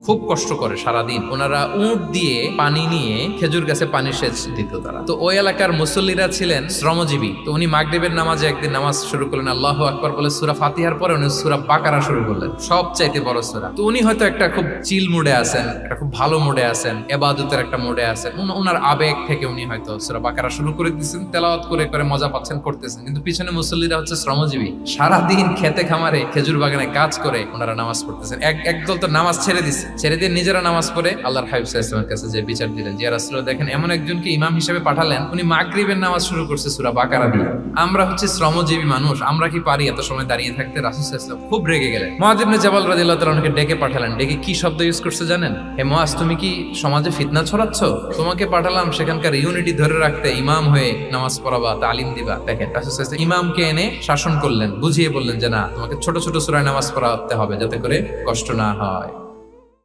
খুব কষ্ট করে সারাদিন। ওনারা উট দিয়ে পানি নিয়ে খেজুর গাছে পানি সেচ দিত তারা। তো ওই এলাকার মুসল্লিরা ছিলেন শ্রমজীবী। তো উনি মাগরিবের নামাজে একদিন নামাজ শুরু করলেন, আল্লাহু আকবার বলে সূরা ফাতিহার পরে উনি সূরা বাকারা শুরু করলেন, সবচাইতে বড় সূরা। তো উনি হয়তো একটা খুব চিল মুডে আছেন, একটা খুব ভালো মুডে আছেন, ইবাদতের একটা মুডে আছেন। ওনার আবেগ থেকে উনি হয়তো সূরা বাকারা শুরু করে দিয়েছেন, তেলাওয়াত করে করে মজা পাচ্ছেন, করতেছেন। কিন্তু পিছনে মুসল্লিরা হচ্ছে শ্রমজীবী, সারাদিন খেতে খামারে খেজুর বাগানে কাজ করে ওনারা নামাজ পড়তেছেন। একদল তো নামাজ ছেড়ে দিচ্ছে, ছেড়ে দিয়ে নিজেরা নামাজ পড়ে আল্লাহর হাবিব সাল্লাল্লাহু আলাইহি ওয়াসাল্লামের কাছে যে বিচার দিলেন, যে রাসূলুল্লাহ দেখেন এমন একজনকে ইমাম হিসেবে পাঠালেন, উনি মাগরিবের নামাজ শুরু করছে সূরা বাকারা দিয়ে। আমরা হচ্ছে শ্রমজীবী মানুষ, আমরা কি পারি এত সময় দাঁড়িয়ে থাকতে? রাসূল সাল্লাল্লাহু আলাইহি ওয়াসাল্লাম খুব রেগে গেলেন। মুআয ইবনে জাবাল রাদিয়াল্লাহু তাআলা ওনাকে ডেকে পাঠালেন। ডেকে কি শব্দ ইউজ করছে জানেন? হে মুআয, তুমি কি সমাজে ফিতনা ছড়াচ্ছ? তোমাকে পাঠালাম সেখানকার ইউনিটি ধরে রাখতে, ইমাম হয়ে নামাজ পড়াবা, তালিম দিবা। দেখেন রাসূল সাল্লাল্লাহু আলাইহি ওয়াসাল্লাম ইমামকে এনে শাসন করলেন, বুঝিয়ে বললেন যে না, তোমাকে ছোট ছোট সূরায় নামাজ পড়াতে হবে যাতে করে কষ্ট না হয়।